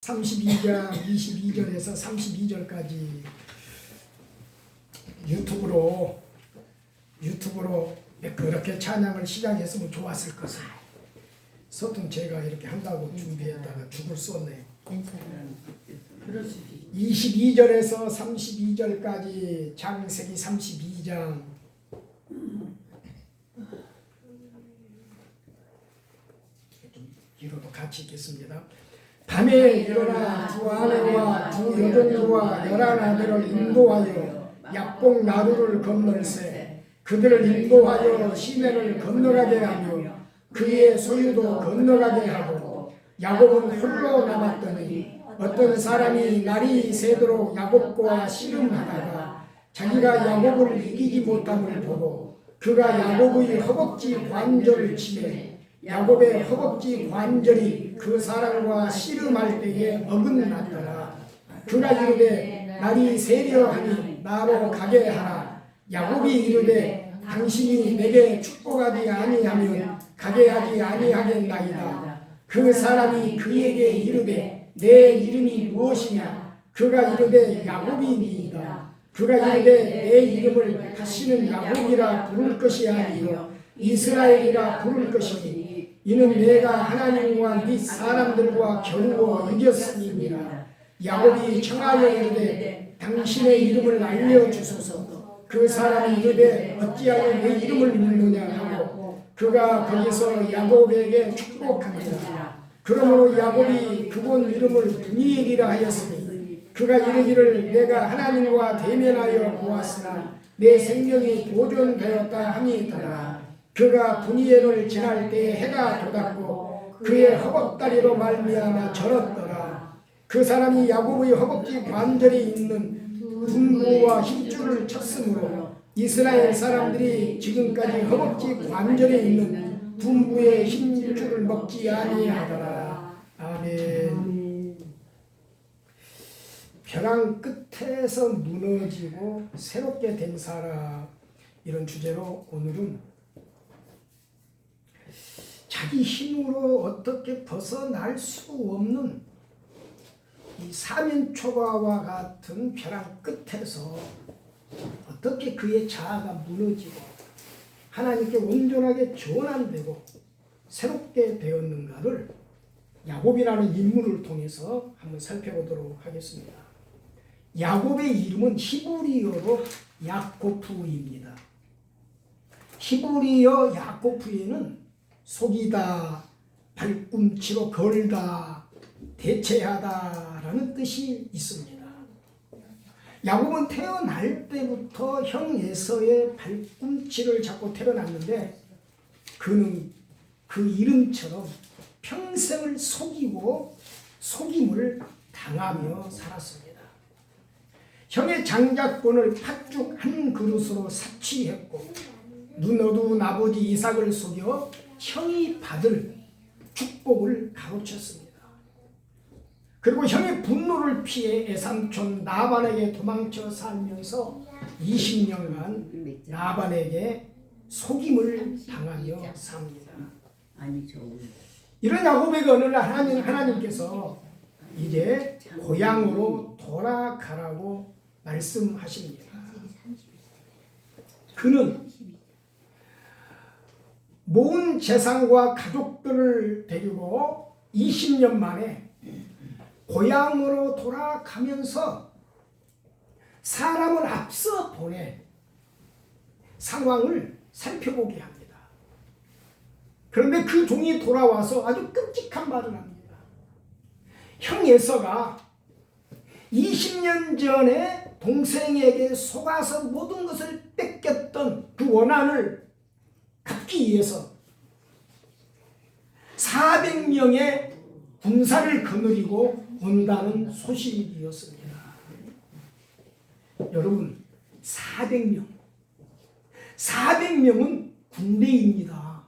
32장 22절에서 32절까지 유튜브로 그렇게 찬양을 시작했으면 좋았을 것을 서툰 제가 이렇게 한다고 준비했다가 죽을 쏘네요. 22절에서 32절까지 창세기 32장 좀 뒤로도 같이 읽겠습니다. 밤에 일어나 두 아내와 두 여종과 11아들을 인도하여 약복 나루를 건널세 그들을 인도하여 시내를 건너가게 하며 그의 소유도 건너가게 하고 야곱은 홀로 남았더니 어떤 사람이 날이 새도록 야곱과 씨름하다가 자기가 야곱을 이기지 못함을 보고 그가 야곱의 허벅지 관절을 치매 야곱의 허벅지 관절이 그 사람과 씨름할 때에 어긋났더라. 그가 이르되 날이 새려 하니 나로 가게 하라. 야곱이 이르되 당신이 내게 축복하지 아니하면 가게 하지 아니하겠나이다. 그 사람이 그에게 이르되 내 이름이 무엇이냐? 그가 이르되 야곱이니이다. 그가 이르되 내 이름을 다시는 야곱이라 부를 것이 아니요 이스라엘이라 부를 것이니 이는 내가 하나님과 및 사람들과 겨루어 이겼음이니라. 야곱이 청하여 이르되 당신의 이름을 알려주소서. 그 사람이 이르되 어찌하여 내 이름을 묻느냐 하고 그가 거기서 야곱에게 축복하니라. 그러므로 야곱이 그곳 이름을 브니엘이라 하였으니 그가 이르기를 내가 하나님과 대면하여 보았으나 내 생명이 보존되었다 함이더라. 그가 브니엘을 지날 때 해가 돋았고 그의 허벅다리로 말미암아 절었더라. 그 사람이 야곱의 허벅지 관절이 있는 분부와 힘줄을 쳤으므로 이스라엘 사람들이 지금까지 허벅지 관절에 있는 분부의 힘줄을 먹지 아니하더라. 아멘. 벼랑 끝에서 무너지고 새롭게 된 사람, 이런 주제로 오늘은 자기 힘으로 어떻게 벗어날 수 없는 이 사면초가와 같은 벼랑 끝에서 어떻게 그의 자아가 무너지고 하나님께 온전하게 전환되고 새롭게 되었는가를 야곱이라는 인물을 통해서 한번 살펴보도록 하겠습니다. 야곱의 이름은 히브리어로 야코프입니다. 히브리어 야코프에는 속이다, 발꿈치로 걸다, 대체하다라는 뜻이 있습니다. 야곱은 태어날 때부터 형 에서의 발꿈치를 잡고 태어났는데 그는 그 이름처럼 평생을 속이고 속임을 당하며 살았습니다. 형의 장자권을 팥죽 한 그릇으로 사치했고 눈 어두운 아버지 이삭을 속여 형이 받을 축복을 가로챘습니다. 그리고 형의 분노를 피해 애삼촌 나반에게 도망쳐 살면서 20년간 나반에게 속임을 당하며 삽니다. 이런 야곱에게 어느 날 하나님께서 이제 고향으로 돌아가라고 말씀하십니다. 그는 모은 재산과 가족들을 데리고 20년 만에 고향으로 돌아가면서 사람을 앞서 보내 상황을 살펴보게 합니다. 그런데 그 종이 돌아와서 아주 끔찍한 말을 합니다. 형 에서가 20년 전에 동생에게 속아서 모든 것을 뺏겼던 그 원한을 갚기 위해서 400명의 군사를 거느리고 온다는 소식이었습니다. 여러분, 400명은 군대입니다.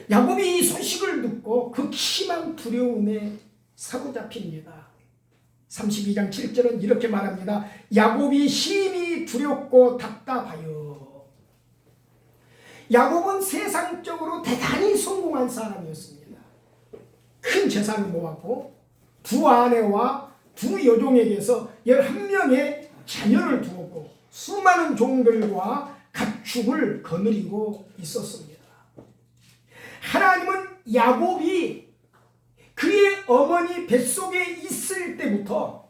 야곱이 이 소식을 듣고 극심한 두려움에 사로잡힙니다. 32장 7절은 이렇게 말합니다. 야곱이 심히 두렵고 답답하여. 야곱은 세상적으로 대단히 성공한 사람이었습니다. 큰 재산을 모았고 두 아내와 두 여종에게서 11명의 자녀를 두었고 수많은 종들과 가축을 거느리고 있었습니다. 하나님은 야곱이 그의 어머니 뱃속에 있을 때부터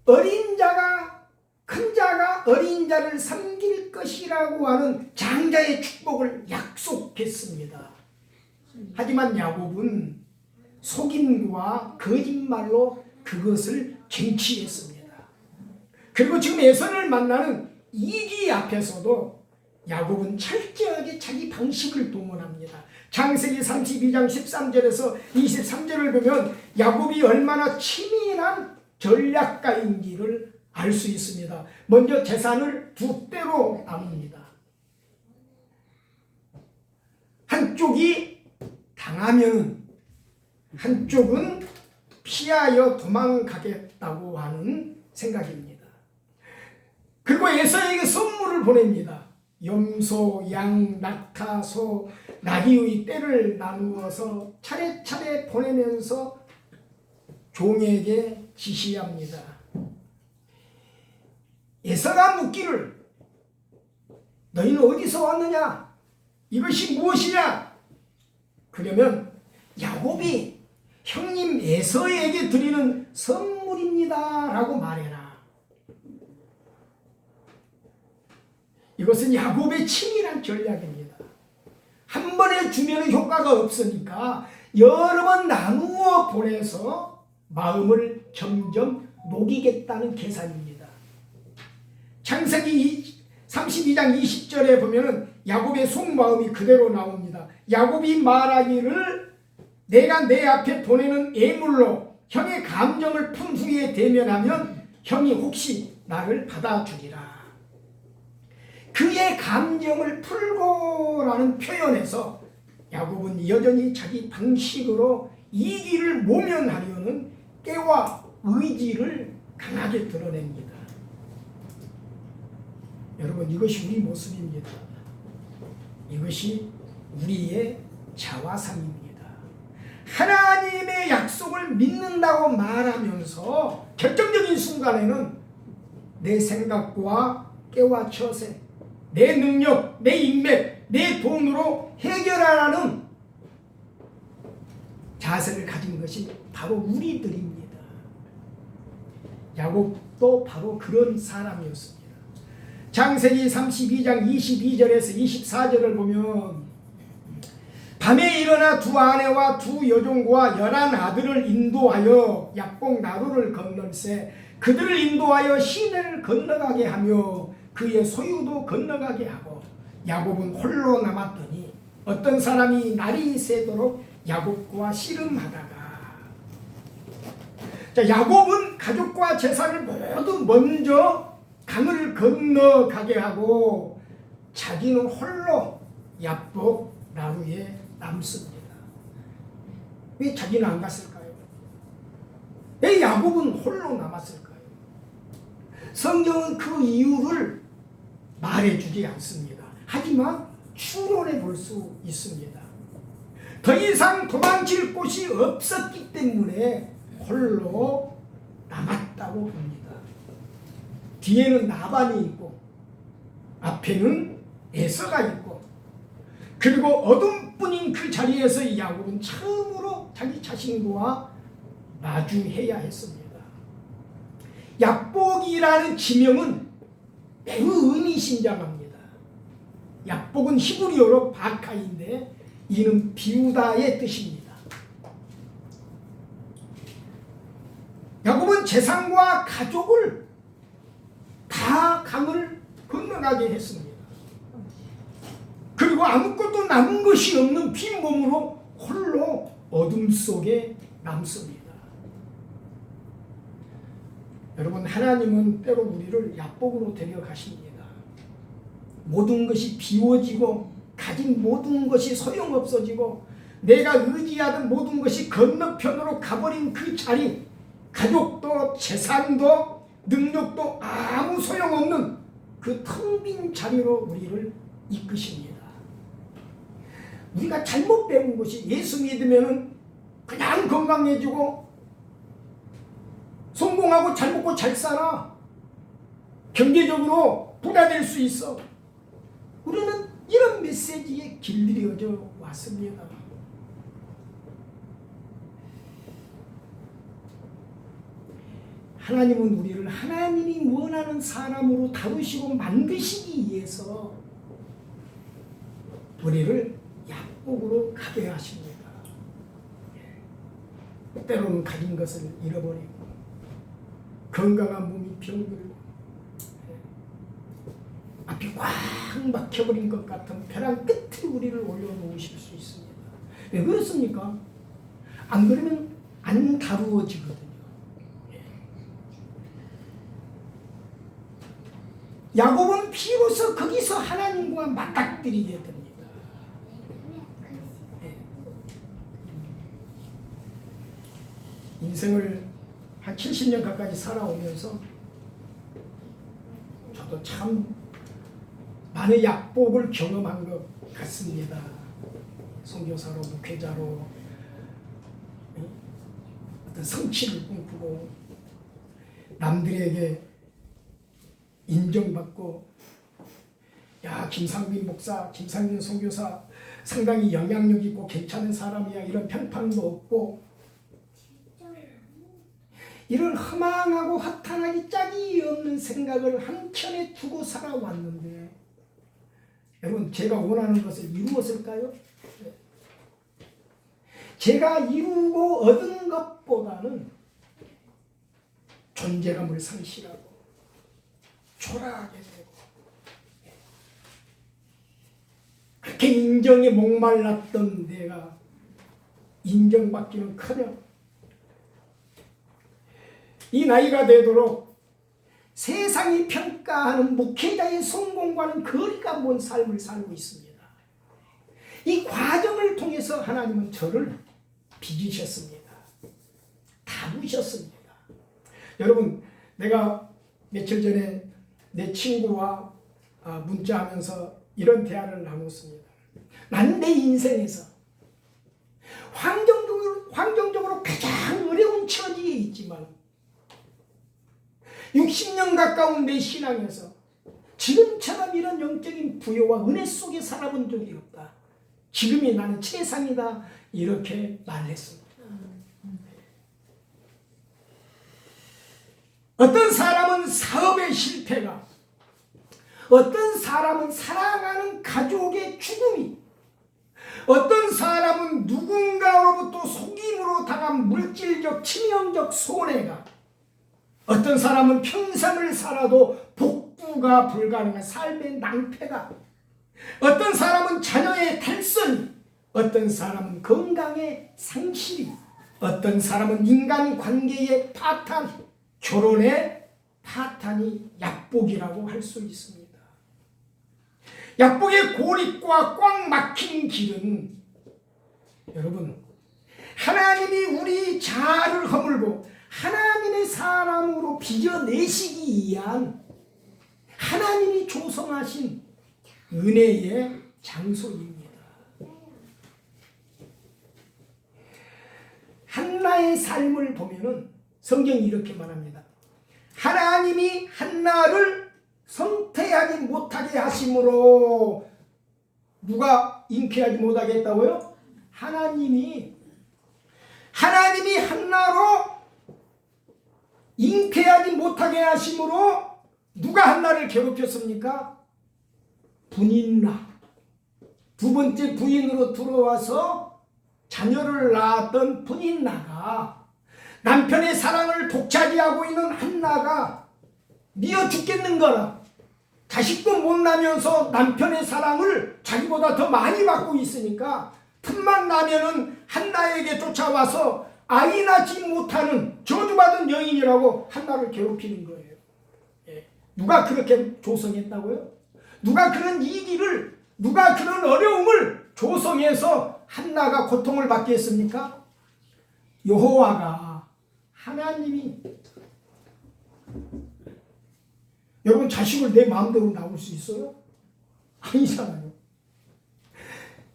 어린 자가 큰 자가 어린 자를 섬길 것이라고 하는 장자의 축복을 약속했습니다. 하지만 야곱은 속임과 거짓말로 그것을 쟁취했습니다. 그리고 지금 에서를 만나는 이기 앞에서도 야곱은 철저하게 자기 방식을 동원합니다. 창세기 32장 13절에서 23절을 보면 야곱이 얼마나 치밀한 전략가인지를 알 수 있습니다. 먼저 재산을 두 대로 나눕니다. 한쪽이 당하면은 한쪽은 피하여 도망가겠다고 하는 생각입니다. 그리고 에서에게 선물을 보냅니다. 염소, 양, 낙타, 소, 나귀의 떼를 나누어서 차례차례 보내면서 종에게 지시합니다. 에서가 묻기를 너희는 어디서 왔느냐? 이것이 무엇이냐? 그러면 야곱이 형님 에서에게 드리는 선물입니다 라고 말해라. 이것은 야곱의 치밀한 전략입니다. 한 번에 주면 효과가 없으니까 여러 번 나누어 보내서 마음을 점점 녹이겠다는 계산입니다. 창세기 32장 20절에 보면은 야곱의 속마음이 그대로 나옵니다. 야곱이 말하기를 내가 내 앞에 보내는 예물로 형의 감정을 푼 후에 대면하면 형이 혹시 나를 받아주리라. 그의 감정을 풀고라는 표현에서 야곱은 여전히 자기 방식으로 이기를 모면하려는 깨와 의지를 강하게 드러냅니다. 여러분, 이것이 우리 모습입니다. 이것이 우리의 자화상입니다. 하나님의 약속을 믿는다고 말하면서 결정적인 순간에는 내 생각과 깨와 처세, 내 능력, 내 인맥, 내 돈으로 해결하라는 자세를 가진 것이 바로 우리들입니다. 야곱도 바로 그런 사람이었습니다. 창세기 32장 22절에서 24절을 보면 밤에 일어나 두 아내와 두 여종과 11 아들을 인도하여 약복 나루를 건널세 그들을 인도하여 시내를 건너가게 하며 그의 소유도 건너가게 하고 야곱은 홀로 남았더니 어떤 사람이 날이 새도록 야곱과 씨름하다가 야곱은 가족과 재산을 모두 먼저 강을 건너가게 하고 자기는 홀로 약복 나루에 남습니다. 왜 자기는 안 갔을까요? 왜 야곱은 홀로 남았을까요? 성경은 그 이유를 말해주지 않습니다. 하지만 추론해 볼 수 있습니다. 더 이상 도망칠 곳이 없었기 때문에 홀로 남았다고 봅니다. 뒤에는 나반이 있고 앞에는 에서가 있고 그리고 어둠뿐인 그 자리에서 야곱은 처음으로 자기 자신과 마주해야 했습니다. 약복이라는 지명은 매우 의미심장합니다. 약복은 히브리어로 바카인데 이는 비우다의 뜻입니다. 야곱은 재산과 가족을 다 강을 건너가게 했습니다. 그리고 아무것도 남은 것이 없는 빈몸으로 홀로 어둠 속에 남습니다. 여러분, 하나님은 때로 우리를 약복으로 데려가십니다. 모든 것이 비워지고 가진 모든 것이 소용없어지고 내가 의지하던 모든 것이 건너편으로 가버린 그 자리, 가족도 재산도 능력도 아무 소용없는 그 텅 빈 자리로 우리를 이끄십니다. 우리가 잘못 배운 것이 예수 믿으면 그냥 건강해지고 성공하고 잘 먹고 잘 살아. 경제적으로 부자 될 수 있어. 우리는 이런 메시지에 길들여져 왔습니다. 하나님은 우리를 하나님이 원하는 사람으로 다루시고 만드시기 위해서 우리를 약복으로 가게 하십니다. 때로는 가진 것을 잃어버리고 건강한 몸이 병들고 앞이 꽉 막혀버린 것 같은 벼랑 끝에 우리를 올려놓으실 수 있습니다. 왜 그렇습니까? 안 그러면 안 다루어지거든요. 야곱은 비로소 거기서 하나님과 맞닥뜨리게 됩니다. 인생을 한 70년 가까이 살아오면서 저도 참 많은 약복을 경험한 것 같습니다. 선교사로, 목회자로 어떤 성취를 꿈꾸고 남들에게 인정받고, 야, 김상빈 목사, 김상빈 선교사 상당히 영향력 있고 괜찮은 사람이야, 이런 평판도 없고, 이런 허망하고 허탄하기 짝이 없는 생각을 한켠에 두고 살아왔는데, 여러분, 제가 원하는 것을 이루었을까요? 제가 이루고 얻은 것보다는 존재감을 상실하고 초라하게 되고, 그렇게 인정에 목말랐던 내가 인정받기는커녕 이 나이가 되도록 세상이 평가하는 목회자의 성공과는 거리가 먼 삶을 살고 있습니다. 이 과정을 통해서 하나님은 저를 빚으셨습니다. 다루셨습니다. 여러분, 내가 며칠 전에 내 친구와 문자하면서 이런 대화를 나눴습니다. 난 내 인생에서 환경적으로 가장 어려운 처지에 있지만 60년 가까운 내 신앙에서 지금처럼 이런 영적인 부여와 은혜 속에 살아본 적이 없다. 지금이 나는 최상이다. 이렇게 말했습니다. 어떤 사람은 사업의 실패가, 어떤 사람은 사랑하는 가족의 죽음이, 어떤 사람은 누군가로부터 속임으로 당한 물질적, 치명적 손해가, 어떤 사람은 평생을 살아도 복구가 불가능한 삶의 낭패가, 어떤 사람은 자녀의 탈선이, 어떤 사람은 건강의 상실이, 어떤 사람은 인간관계의 파탄, 결혼의 파탄이 약복이라고 할 수 있습니다. 약복의 고립과 꽉 막힌 길은, 여러분, 하나님이 우리 자아를 허물고 하나님의 사람으로 빚어내시기 위한 하나님이 조성하신 은혜의 장소입니다. 한나의 삶을 보면은 성경이 이렇게 말합니다. 하나님이 한나를 성퇴하지 못하게 하심으로, 누가 잉태하지 못하게 했다고요? 하나님이 한나로 잉태하지 못하게 하심으로 누가 한나를 괴롭혔습니까? 분인나, 두 번째 부인으로 들어와서 자녀를 낳았던 분인나가, 남편의 사랑을 독차지하고 있는 한나가 미어 죽겠는 거라, 자식도 못 나면서 남편의 사랑을 자기보다 더 많이 받고 있으니까 틈만 나면은 한나에게 쫓아와서 아이 낳지 못하는 저주받은 여인이라고 한나를 괴롭히는 거예요. 누가 그렇게 조성했다고요? 누가 그런 이기를, 누가 그런 어려움을 조성해서 한나가 고통을 받게 했습니까? 여호와가, 하나님이. 여러분, 자식을 내 마음대로 낳을 수 있어요? 아니잖아요.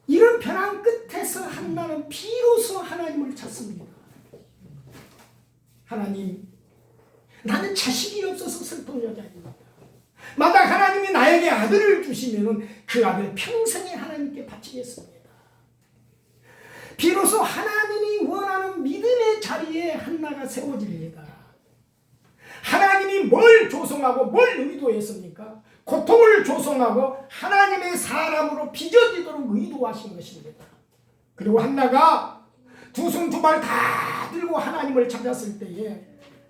이런 변화 끝에서 한나는 비로소 하나님을 찾습니다. 하나님, 나는 자식이 없어서 슬픈 여자입니다. 만약 하나님이 나에게 아들을 주시면 그 아들 평생에 하나님께 바치겠습니다. 비로소 하나님이 원하는 믿음의 자리에 한나가 세워집니다. 하나님이 뭘 조성하고 뭘 의도했습니까? 고통을 조성하고 하나님의 사람으로 빚어지도록 의도하신 것입니다. 그리고 한나가 두 손 두 발 다 들고 하나님을 찾았을 때에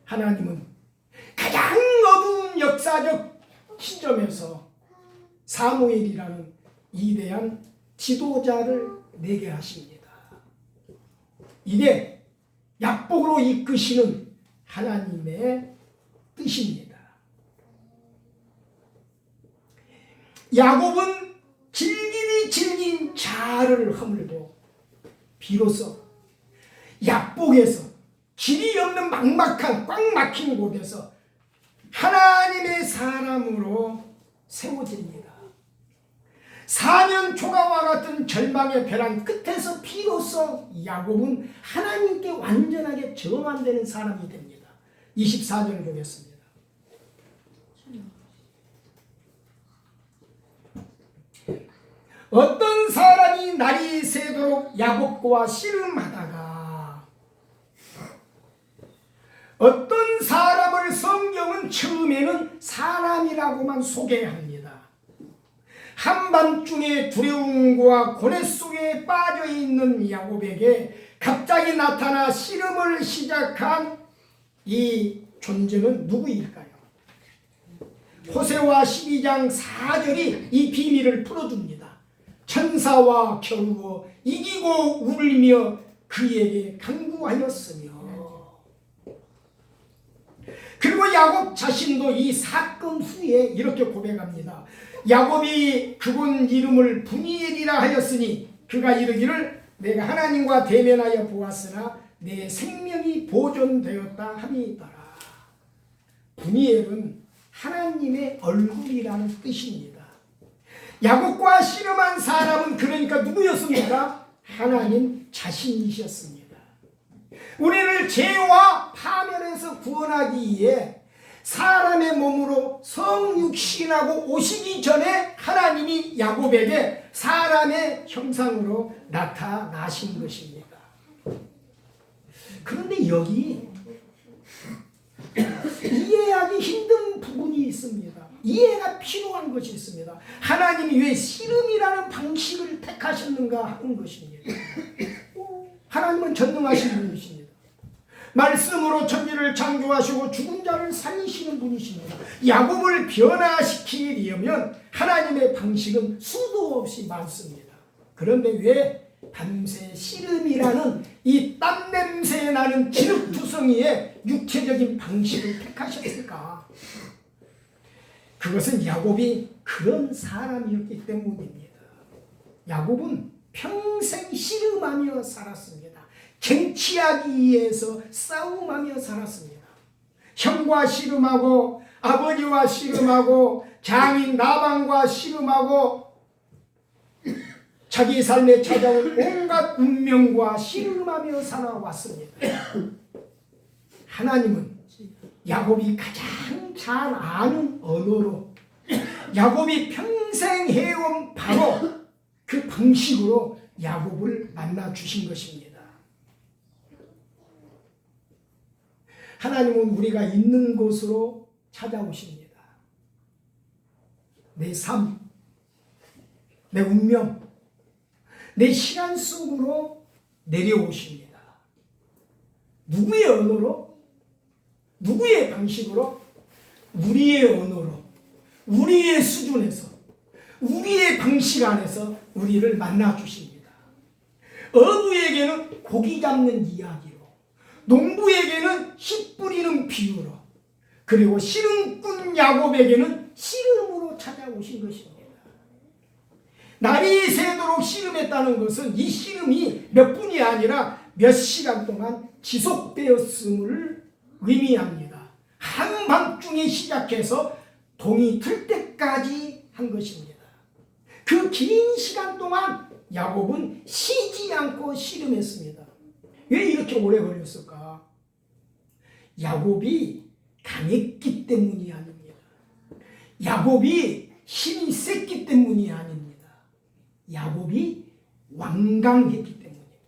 하나님은 가장 어두운 역사적 시점에서 사무엘이라는 위대한 지도자를 내게 하십니다. 이게 약복으로 이끄시는 하나님의 뜻입니다. 야곱은 질기디 질긴 자를 허물고 비로소 약복에서 길이 없는 막막한 꽉 막힌 곳에서 하나님의 사람으로 세워집니다. 사면 초가와 같은 절망의 벼랑 끝에서 비로소 야곱은 하나님께 완전하게 정환되는 사람이 됩니다. 24절을 보겠습니다. 어떤 사람이 날이 새도록 야곱과 씨름하다가 어떤 사람을 성경은 처음에는 사람이라고만 소개합니다. 한밤중에 두려움과 고뇌 속에 빠져있는 야곱에게 갑자기 나타나 씨름을 시작한 이 존재는 누구일까요? 호세와 12장 4절이 이 비밀을 풀어줍니다. 천사와 겨루어 이기고 울며 그에게 간구하였으며, 그리고 야곱 자신도 이 사건 후에 이렇게 고백합니다. 야곱이 그분 이름을 분이엘이라 하였으니 그가 이르기를 내가 하나님과 대면하여 보았으나 내 생명이 보존되었다 함이더라. 분이엘은 하나님의 얼굴이라는 뜻입니다. 야곱과 씨름한 사람은 그러니까 누구였습니까? 하나님 자신이셨습니다. 우리를 죄와 파멸에서 구원하기 위해 사람의 몸으로 성육신하고 오시기 전에 하나님이 야곱에게 사람의 형상으로 나타나신 것입니다. 그런데 여기 이해하기 힘든 부분이 있습니다. 이해가 필요한 것이 있습니다. 하나님이 왜 씨름이라는 방식을 택하셨는가 하는 것입니다. 하나님은 전능하신 분이십니다. 말씀으로 천지를 창조하시고 죽은 자를 살리시는 분이십니다. 야곱을 변화시키려면 하나님의 방식은 수도 없이 많습니다. 그런데 왜 밤새 씨름이라는 이 땀냄새 나는 진흙투성이의 육체적인 방식을 택하셨을까? 그것은 야곱이 그런 사람이었기 때문입니다. 야곱은 평생 씨름하며 살았습니다. 쟁취하기 위해서 싸움하며 살았습니다. 형과 씨름하고 아버지와 씨름하고 장인 나방과 씨름하고 자기 삶에 찾아온 온갖 운명과 씨름하며 살아왔습니다. 하나님은 야곱이 가장 잘 아는 언어로 야곱이 평생 해온 바로 그 방식으로 야곱을 만나 주신 것입니다. 하나님은 우리가 있는 곳으로 찾아오십니다. 내 삶, 내 운명, 내 시간 속으로 내려오십니다. 누구의 언어로? 누구의 방식으로? 우리의 언어로, 우리의 수준에서, 우리의 방식 안에서 우리를 만나 주십니다. 어부에게는 고기 잡는 이야기로, 농부에게는 씨 뿌리는 비유로, 그리고 씨름꾼 야곱에게는 씨름으로 찾아오신 것입니다. 날이 새도록 씨름했다는 것은 이 씨름이 몇 분이 아니라 몇 시간 동안 지속되었음을 의미합니다. 한밤중에 시작해서 동이 틀 때까지 한 것입니다. 그 긴 시간 동안 야곱은 쉬지 않고 씨름했습니다. 왜 이렇게 오래 걸렸을까? 야곱이 강했기 때문이 아닙니다. 야곱이 힘이 셌기 때문이 아닙니다. 야곱이 완강했기 때문입니다.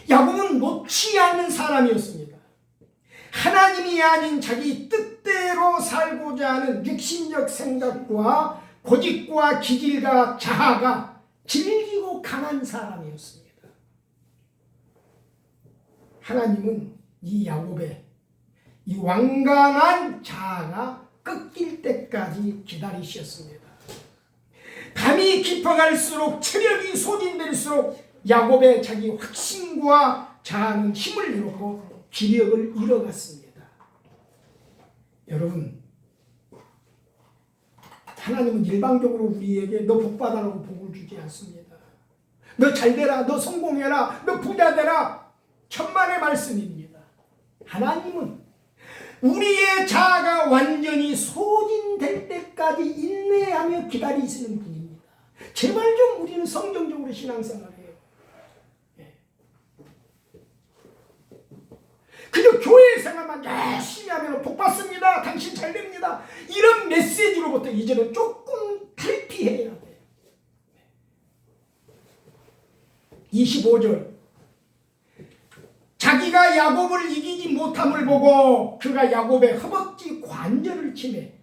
야곱은 놓지 않는 사람이었습니다. 하나님이 아닌 자기 뜻대로 살고자 하는 육신적 생각과 고집과 기질과 자아가 질기고 강한 사람이었습니다. 하나님은 이 야곱의 이 완강한 자아가 꺾일 때까지 기다리셨습니다. 밤이 깊어갈수록 체력이 소진될수록 야곱의 자기 확신과 자아는 힘을 잃고 기력을 잃어갔습니다. 여러분, 하나님은 일방적으로 우리에게 너 복받아라고 복을 주지 않습니다. 너 잘되라, 너 성공해라, 너 부자 되라, 천만의 말씀입니다. 하나님은 우리의 자아가 완전히 소진될 때까지 인내하며 기다리시는 분입니다. 제발 좀 우리는 성경적으로 신앙생활해요. 그저 교회 생활만 열심히 하면 복받습니다, 당신 잘됩니다, 이런 메시지로부터 이제는 조금 탈피해야 돼요. 25절, 자기가 야곱을 이기지 못함을 보고 그가 야곱의 허벅지 관절을 치매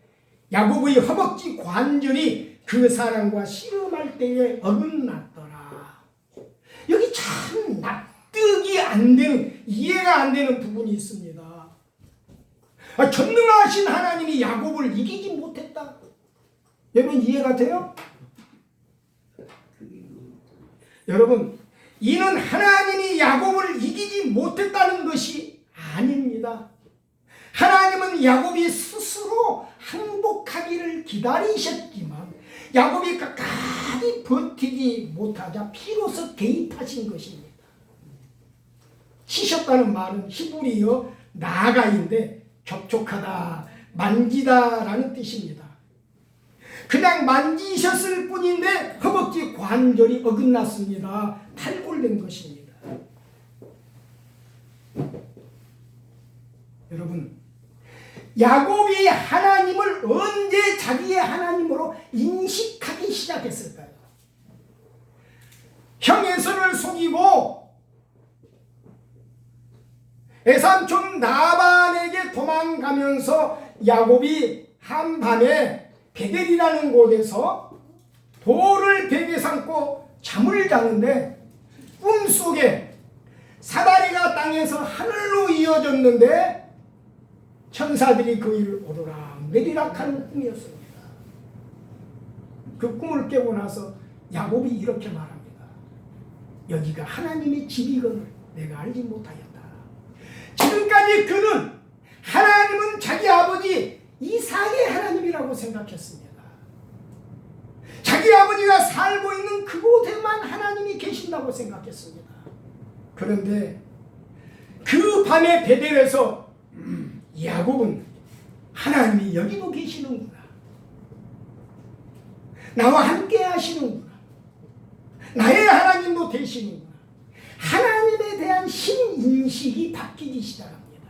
야곱의 허벅지 관절이 그 사람과 씨름할 때에 어긋났더라. 여기 참 납득이 안 되는, 이해가 안 되는 부분이 있습니다. 전능하신 하나님이 야곱을 이기지 못했다. 여러분 이해가 돼요? 여러분, 이는 하나님이 야곱을 이기지 못했다는 것이 아닙니다. 하나님은 야곱이 스스로 항복하기를 기다리셨지만 야곱이 끝까지 버티지 못하자 비로소 개입하신 것입니다. 치셨다는 말은 히브리어 나가인데 접촉하다, 만지다 라는 뜻입니다. 그냥 만지셨을 뿐인데 허벅지 관절이 어긋났습니다. 탈골된 것입니다. 여러분, 야곱이 하나님을 언제 자기의 하나님으로 인식하기 시작했을까요? 형 에서를 속이고 외삼촌 나반에게 도망가면서 야곱이 한밤에 베델이라는 곳에서 돌을 베개 삼고 잠을 자는데 꿈속에 사다리가 땅에서 하늘로 이어졌는데 천사들이 그 위를 오르락 내리락 하는 꿈이었습니다. 그 꿈을 깨고 나서 야곱이 이렇게 말합니다. 여기가 하나님의 집이거늘 내가 알지 못하였다. 지금까지 그는 하나님은 자기 아버지 이삭의 하나님이라고 생각했습니다. 자기 아버지가 살고 있는 그곳에만 하나님이 계신다고 생각했습니다. 그런데 그 밤에 베델에서 야곱은 하나님이 여기도 계시는구나, 나와 함께 하시는구나, 나의 하나님도 되시는구나, 하나님에 대한 신인식이 바뀌기 시작합니다.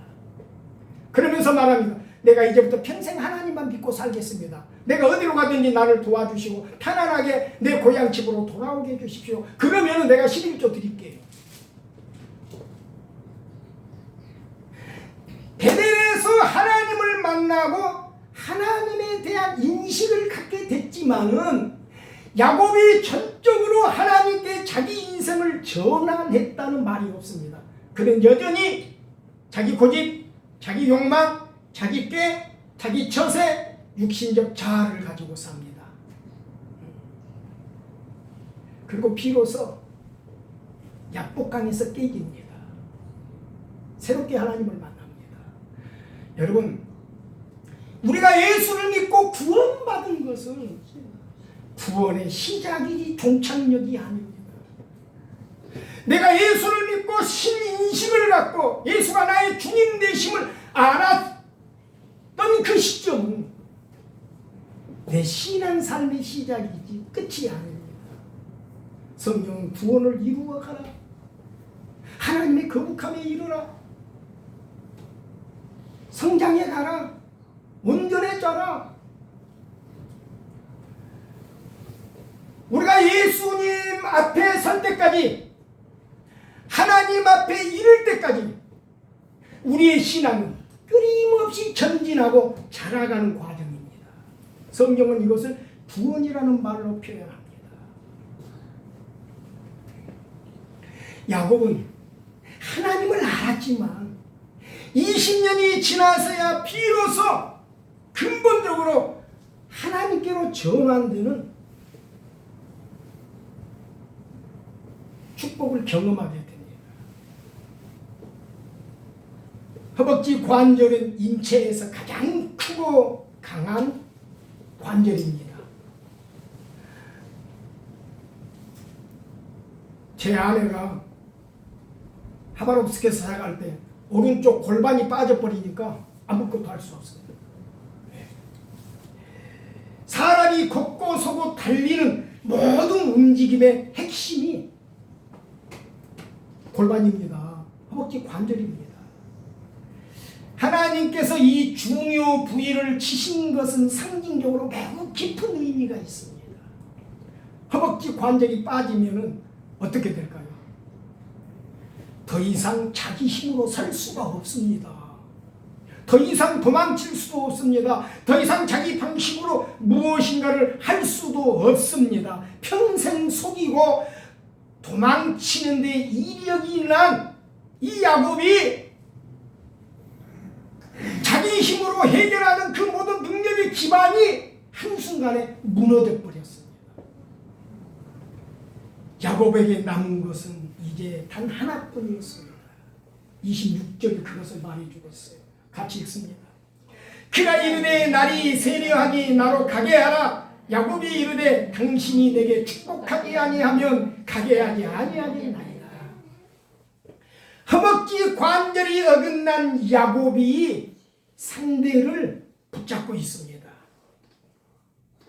그러면서 말합니다. 내가 이제부터 평생 하나님만 믿고 살겠습니다. 내가 어디로 가든지 나를 도와주시고 편안하게 내 고향 집으로 돌아오게 해주십시오. 그러면 내가 11조 드릴게요. 베델에서 하나님을 만나고 하나님에 대한 인식을 갖게 됐지만은 야곱이 전적으로 하나님께 자기 인생을 전환했다는 말이 없습니다. 그는 여전히 자기 고집, 자기 욕망, 자기 꾀, 자기 처세, 육신적 자아를 가지고 삽니다. 그리고 비로소 약복강에서 깨집니다. 새롭게 하나님을 만납니다. 여러분, 우리가 예수를 믿고 구원받은 것은 구원의 시작이지 종착역이 아닙니다. 내가 예수를 믿고 신인식을 갖고 예수가 나의 주님 되심을 알았던 그 시점은 내 신앙 삶의 시작이지 끝이 아닙니다. 성령은 구원을 이루어 가라. 하나님의 거룩함에 이르라. 성장해 가라. 온전해져라. 우리가 예수님 앞에 설 때까지, 하나님 앞에 이를 때까지 우리의 신앙은 끊임없이 전진하고 자라가는 과정입니다. 성경은 이것을 구원이라는 말로 표현합니다. 야곱은 하나님을 알았지만 20년이 지나서야 비로소 근본적으로 하나님께로 전환되는 축복을 경험하게 됩니다. 허벅지 관절은 인체에서 가장 크고 강한 관절입니다. 제 아내가 하바롭스크에서 살아갈 때 오른쪽 골반이 빠져버리니까 아무것도 할 수 없어요. 사람이 걷고 서고 달리는 모든 움직임의 핵심이 골반입니다. 허벅지 관절입니다. 하나님께서 이 중요 부위를 치신 것은 상징적으로 매우 깊은 의미가 있습니다. 허벅지 관절이 빠지면 어떻게 될까요? 더 이상 자기 힘으로 설 수가 없습니다. 더 이상 도망칠 수도 없습니다. 더 이상 자기 방식으로 무엇인가를 할 수도 없습니다. 평생 속이고 도망치는 데 이력이 난 이 야곱이 자기 힘으로 해결하는 그 모든 능력의 기반이 한순간에 무너져 버렸습니다. 야곱에게 남은 것은 이제 단 하나뿐이었습니다. 26절에 그것을 말해주고 있어요. 같이 읽습니다. 그가 이르되 날이 세려하니 나로 가게 하라. 야곱이 이르되 당신이 내게 축복하지 아니하면 가게 하지 아니하겠나이다. 허벅지 관절이 어긋난 야곱이 상대를 붙잡고 있습니다.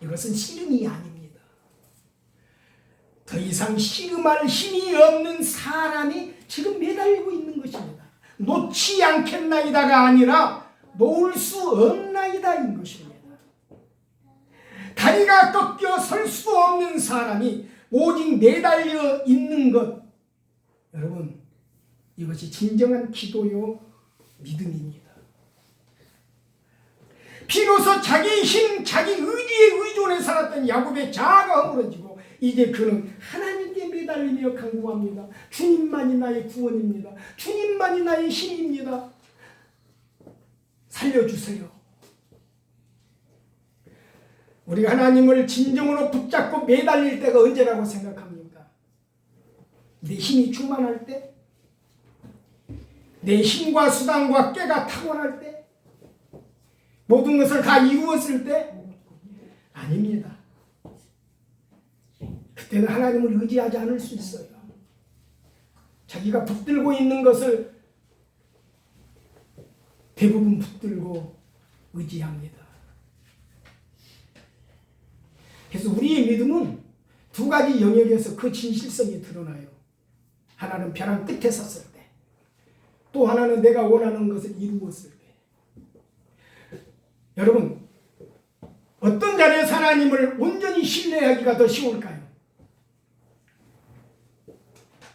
이것은 씨름이 아닙니다. 더 이상 씨름할 힘이 없는 사람이 지금 매달리고 있는 것입니다. 놓지 않겠나이다가 아니라 놓을 수 없나이다인 것입니다. 다리가 꺾여 설 수 없는 사람이 오직 매달려 있는 것, 여러분, 이것이 진정한 기도요 믿음입니다. 비로소 자기 힘, 자기 의지에 의존해 살았던 야곱의 자아가 허물어지고 이제 그는 하나님께 매달리며 간구합니다. 주님만이 나의 구원입니다. 주님만이 나의 힘입니다. 살려주세요. 우리가 하나님을 진정으로 붙잡고 매달릴 때가 언제라고 생각합니까? 내 힘이 충만할 때? 내 힘과 수단과 꾀가 탁월할 때? 모든 것을 다 이루었을 때? 아닙니다. 그때는 하나님을 의지하지 않을 수 있어요. 자기가 붙들고 있는 것을 대부분 붙들고 의지합니다. 그래서 우리의 믿음은 두 가지 영역에서 그 진실성이 드러나요. 하나는 벼랑 끝에 섰을 때, 또 하나는 내가 원하는 것을 이루었을 때. 여러분, 어떤 자리에서 하나님을 온전히 신뢰하기가 더 쉬울까요?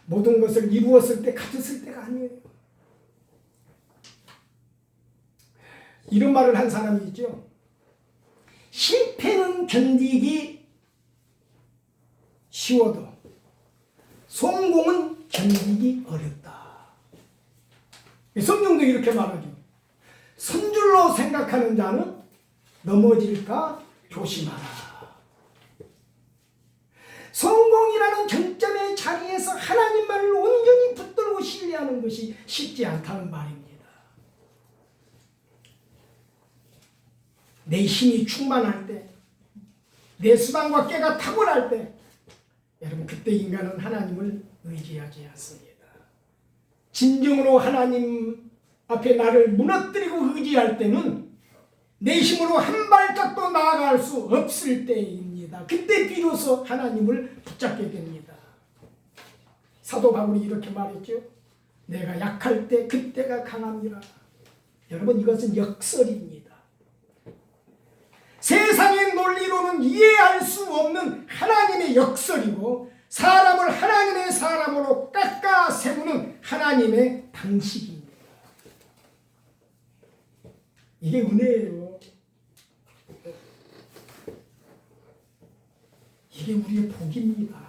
모든 것을 이루었을 때, 가졌을 때가 아니에요. 이런 말을 한 사람이 있죠. 실패는 견디기 쉬워도 성공은 견디기 어렵다. 성경도 이렇게 말하죠. 선줄로 생각하는 자는 넘어질까 조심하라. 성공이라는 정점의 자리에서 하나님만을 온전히 붙들고 신뢰하는 것이 쉽지 않다는 말입니다. 내 힘이 충만할 때, 내 수단과 꾀가 탁월할 때, 여러분, 그때 인간은 하나님을 의지하지 않습니다. 진정으로 하나님 앞에 나를 무너뜨리고 의지할 때는 내 힘으로 한 발짝도 나아갈 수 없을 때입니다. 그때 비로소 하나님을 붙잡게 됩니다. 사도 바울이 이렇게 말했죠. 내가 약할 때 그때가 강합니다. 여러분, 이것은 역설입니다. 세상의 논리로는 이해할 수 없는 하나님의 역설이고, 사람을 하나님의 사람으로 깎아 세우는 하나님의 방식입니다. 이게 은혜예요. 이게 우리의 복입니다.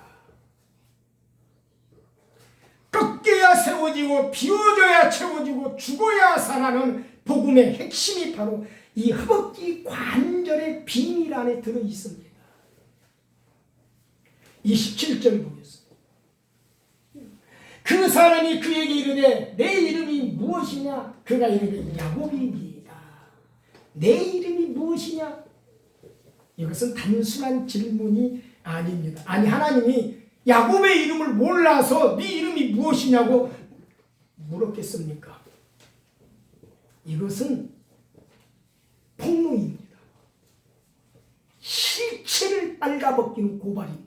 꺾여야 세워지고 비워져야 채워지고 죽어야 살아나는 복음의 핵심이 바로 이 허벅지 관절의 비밀 안에 들어있습니다. 27절 보겠습니다. 그 사람이 그에게 이르되 내 이름이 무엇이냐? 그가 이르되 야곱이니이다. 내 이름이 무엇이냐? 이것은 단순한 질문이 아닙니다. 아니, 하나님이 야곱의 이름을 몰라서 네 이름이 무엇이냐고 물었겠습니까? 이것은 폭로입니다. 실체를 빨가벗기는 고발입니다.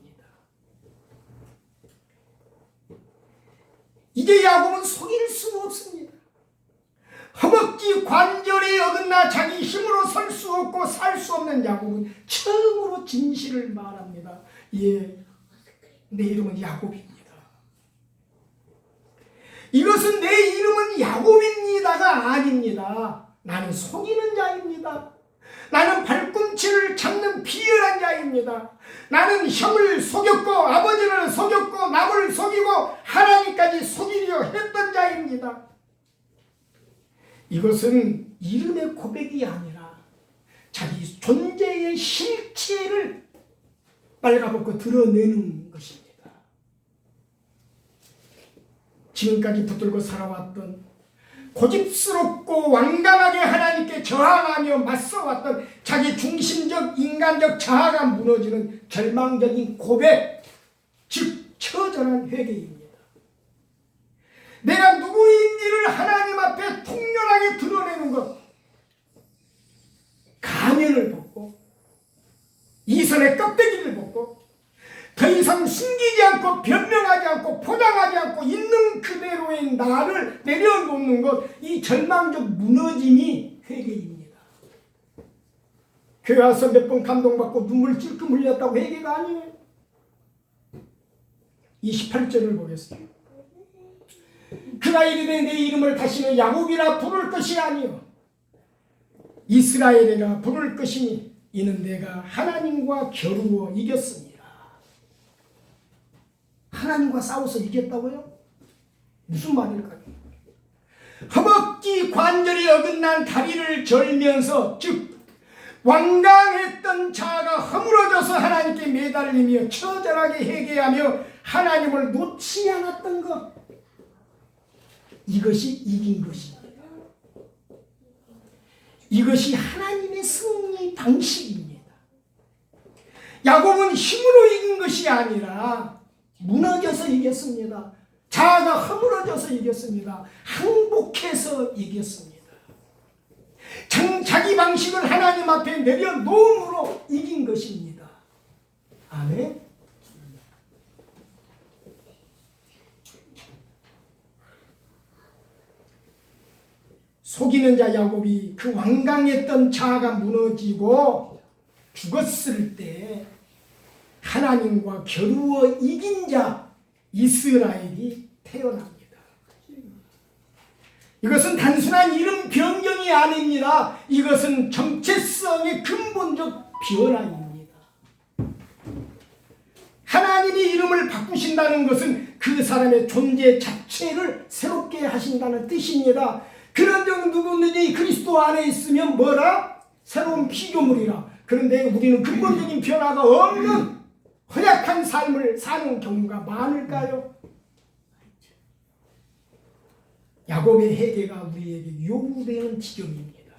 이제 야곱은 속일 수 없습니다. 허벅지 관절이 어긋나 자기 힘으로 설 수 없고 살 수 없는 야곱은 처음으로 진실을 말합니다. 예, 내 이름은 야곱입니다. 이것은 내 이름은 야곱입니다가 아닙니다. 나는 속이는 자입니다. 나는 발꿈치를 잡는 비열한 자입니다. 나는 형을 속였고 아버지를 속였고 남을 속이고 하나님까지 속이려 했던 자입니다. 이것은 이름의 고백이 아니라 자기 존재의 실체를 빨가벗고 드러내는 것입니다. 지금까지 붙들고 살아왔던 고집스럽고 완강하게 하나님께 저항하며 맞서왔던 자기 중심적 인간적 자아가 무너지는 절망적인 고백, 즉 처절한 회개입니다. 내가 누구인지를 하나님 앞에 통렬하게 드러내는 것, 가면을 벗고 이선의 껍데기를 벗고 더 이상 숨기지 않고 변명하지 않고 포장하지 않고 있는 그대로의 나를 내려놓는 것, 이 절망적 무너짐이 회개입니다. 교회 와서 몇 번 감동받고 눈물 찔끔 흘렸다고 회개가 아니에요. 28절을 보겠습니다. 그가 이르되 내 이름을 다시는 야곱이라 부를 것이 아니요 이스라엘이라 부를 것이니 이는 내가 하나님과 겨루어 이겼습니다. 하나님과 싸워서 이겼다고요? 무슨 말일까요? 허벅지 관절이 어긋난 다리를 절면서, 즉 완강했던 자아가 허물어져서 하나님께 매달리며 처절하게 회개하며 하나님을 놓지 않았던 것, 이것이 이긴 것입니다. 이것이 하나님의 승리 방식입니다. 야곱은 힘으로 이긴 것이 아니라 무너져서 이겼습니다. 자아가 허물어져서 이겼습니다. 항복해서 이겼습니다. 자기 방식을 하나님 앞에 내려놓음으로 이긴 것입니다. 아멘. 속이는 자 야곱이 그 완강했던 자아가 무너지고 죽었을 때 하나님과 겨루어 이긴 자 이스라엘이 태어납니다. 이것은 단순한 이름 변경이 아닙니다. 이것은 정체성의 근본적 변화입니다. 하나님이 이름을 바꾸신다는 것은 그 사람의 존재 자체를 새롭게 하신다는 뜻입니다. 그런 적 누구든지 그리스도 안에 있으면 뭐라? 새로운 피조물이라. 그런데 우리는 근본적인 변화가 없는 허약한 삶을 사는 경우가 많을까요? 야곱의 회개가 우리에게 요구되는 지경입니다.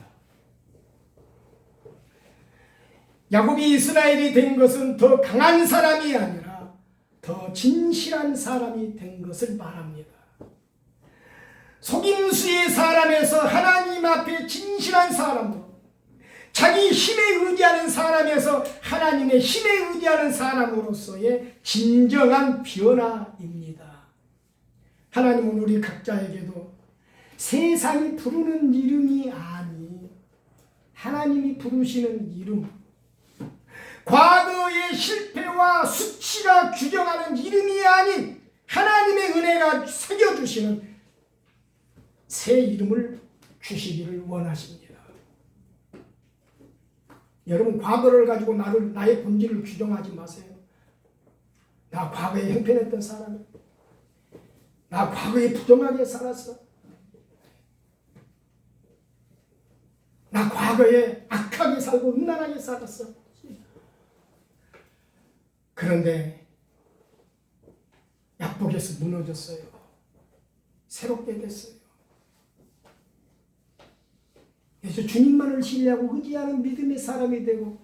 야곱이 이스라엘이 된 것은 더 강한 사람이 아니라 더 진실한 사람이 된 것을 말합니다. 속임수의 사람에서 하나님 앞에 진실한 사람으로, 자기 힘에 의지하는 사람에서 하나님의 힘에 의지하는 사람으로서의 진정한 변화입니다. 하나님은 우리 각자에게도 세상이 부르는 이름이 아니 하나님이 부르시는 이름, 과거의 실패와 수치가 규정하는 이름이 아닌 하나님의 은혜가 새겨주시는 새 이름을 주시기를 원하십니다. 여러분, 과거를 가지고 나의 본질을 규정하지 마세요. 나 과거에 형편했던 사람이야. 나 과거에 부정하게 살았어. 나 과거에 악하게 살고 음란하게 살았어. 그런데 약복에서 무너졌어요. 새롭게 됐어요. 그래서 주님만을 신뢰하고 의지하는 믿음의 사람이 되고,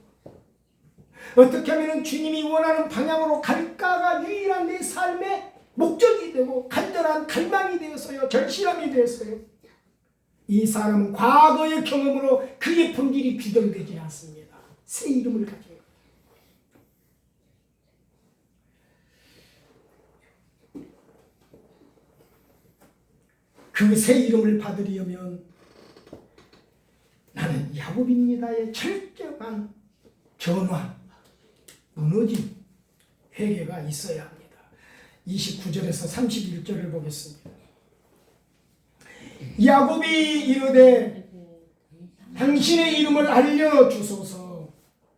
어떻게 하면 주님이 원하는 방향으로 갈까가 유일한 내 삶의 목적이 되고 간절한 갈망이 되었어요. 절실함이 되었어요. 이 사람은 과거의 경험으로 그의 본질이 규정되지 않습니다. 새 이름을 가지고. 그 새 이름을 받으려면 나는 야곱입니다의 철저한 전환, 무너짐, 회개가 있어야 합니다. 29절에서 31절을 보겠습니다. 야곱이 이르되 당신의 이름을 알려주소서.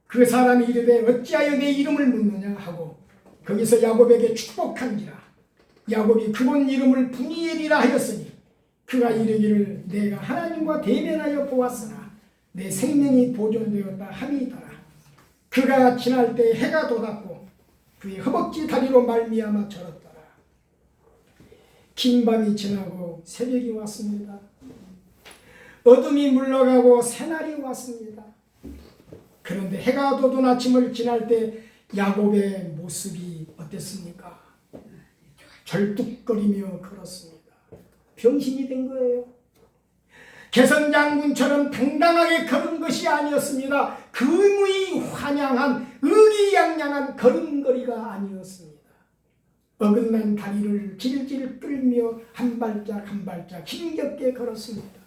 그 사람이 이르되 어찌하여 내 이름을 묻느냐 하고 거기서 야곱에게 축복한지라. 야곱이 그분 이름을 브니엘이라 하였으니 그가 이르기를 내가 하나님과 대면하여 보았으나 내 생명이 보존되었다 함이더라. 그가 지날 때 해가 돋았고 그의 허벅지 다리로 말미암아 절었더라. 긴 밤이 지나고 새벽이 왔습니다. 어둠이 물러가고 새날이 왔습니다. 그런데 해가 돋은 아침을 지날 때 야곱의 모습이 어땠습니까? 절뚝거리며 걸었습니다. 병신이 된 거예요. 개선장군처럼 당당하게 걸은 것이 아니었습니다. 금이 환양한 의기양양한 걸음걸이가 아니었습니다. 어긋난 다리를 질질 끌며 한 발짝 한 발짝 힘겹게 걸었습니다.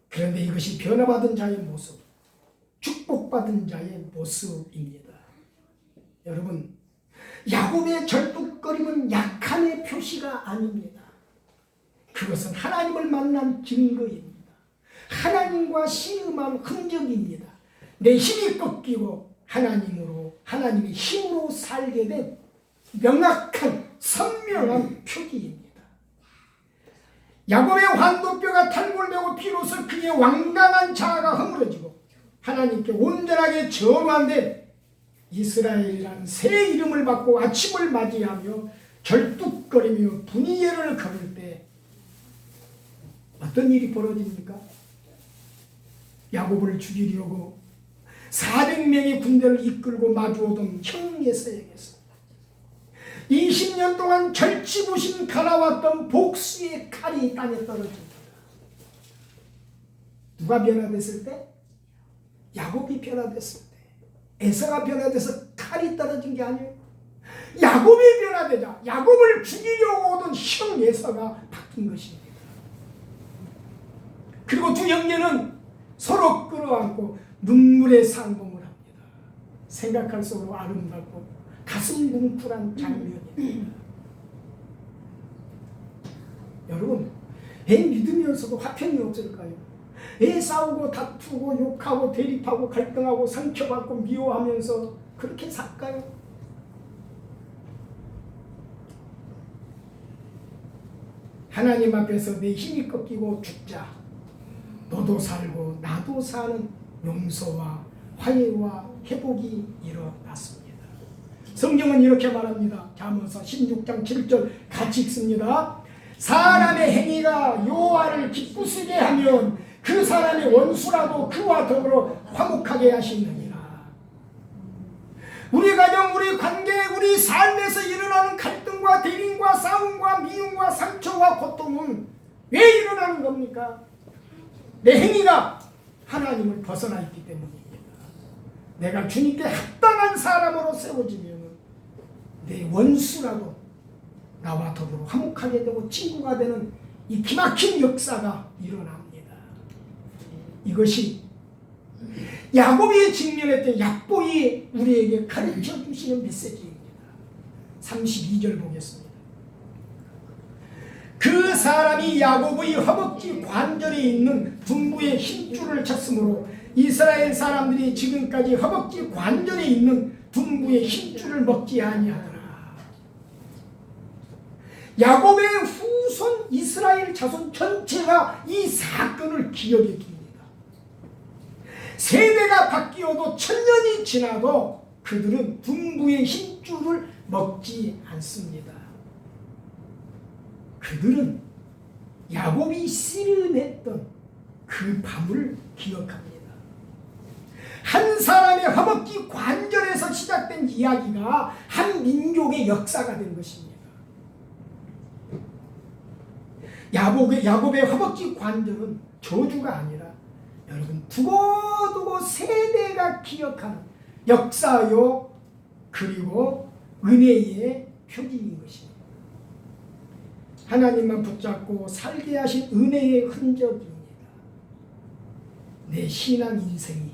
그런데 이것이 변화받은 자의 모습, 축복받은 자의 모습입니다. 여러분, 야곱의 절뚝거림은 약함의 표시가 아닙니다. 그것은 하나님을 만난 증거입니다. 하나님과 씨름한 흔적입니다. 내 힘이 꺾이고 하나님의 힘으로 살게 된 명확한 선명한 표기입니다. 야곱의 환도뼈가 탈골되고 비로소 그의 완강한 자아가 허물어지고 하나님께 온전하게 전환된 이스라엘이라는 새 이름을 받고 아침을 맞이하며 절뚝거리며 분이엘을 걸을 때 어떤 일이 벌어집니까? 야곱을 죽이려고 400명의 군대를 이끌고 마주오던 형 예서에게서 20년 동안 절치부심 갈아왔던 복수의 칼이 땅에 떨어집니다. 누가 변화됐을 때? 야곱이 변화됐을 때. 에서가 변화돼서 칼이 떨어진 게 아니에요. 야곱이 변화되자 야곱을 죽이려고 오던 형 에서가 바뀐 것입니다. 그리고 두 형제는 서로 끌어안고 눈물의 상봉을 합니다. 생각할수록 아름답고 가슴 뭉클한 장면입니다. 여러분, 애 믿으면서도 화평이 없을까요? 애 싸우고 다투고 욕하고 대립하고 갈등하고 상처받고 미워하면서 그렇게 살까요? 하나님 앞에서 내 힘이 꺾이고 죽자. 너도 살고 나도 사는 용서와 화해와 회복이 일어났습니다. 성경은 이렇게 말합니다. 잠언서 16장 7절 같이 읽습니다. 사람의 행위가 여호와를 기쁘시게 하면 그 사람의 원수라도 그와 더불어 화목하게 하시느니라. 우리 가정, 우리 관계, 우리 삶에서 일어나는 갈등과 대립과 싸움과 미움과 상처와 고통은 왜 일어나는 겁니까? 내 행위가 하나님을 벗어나 있기 때문입니다. 내가 주님께 합당한 사람으로 세워지면 내 원수라도 나와 더불어 화목하게 되고 친구가 되는 이 기막힌 역사가 일어납니다. 이것이 야곱이 직면했던 약보이 우리에게 가르쳐 주시는 메시지입니다. 32절 보겠습니다. 그 사람이 야곱의 허벅지 관절에 있는 둔부의 힘줄을 쳤으므로 이스라엘 사람들이 지금까지 허벅지 관절에 있는 둔부의 힘줄을 먹지 아니하더라. 야곱의 후손 이스라엘 자손 전체가 이 사건을 기억해 둡니다. 세대가 바뀌어도 1000년이 지나도 그들은 둔부의 힘줄을 먹지 않습니다. 그들은 야곱이 씨름했던 그 밤을 기억합니다. 한 사람의 허벅지 관절에서 시작된 이야기가 한 민족의 역사가 된 것입니다. 야곱의 허벅지 관절은 저주가 아니라 여러분 두고두고 세대가 기억하는 역사요 그리고 은혜의 표지인 것입니다. 하나님만 붙잡고 살게 하신 은혜의 흔적입니다. 내 신앙 인생이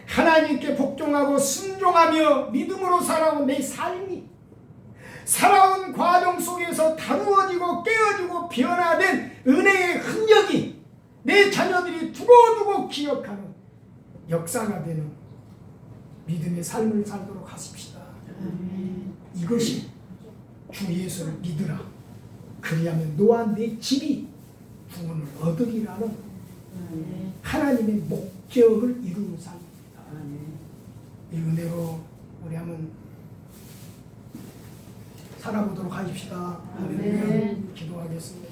하나님께 복종하고 순종하며 믿음으로 살아온 내 삶이 살아온 과정 속에서 다루어지고 깨어지고 변화된 은혜의 흔적이 내 자녀들이 두고두고 기억하는 역사가 되는 믿음의 삶을 살도록 하십시다. 이것이 주 예수를 믿으라. 그리하면 너와 내 집이 구원을 얻으리라는 하나님의 목적을 이루는 삶입니다. 이 은혜로 우리 한번 살아보도록 하십시다. 기도하겠습니다.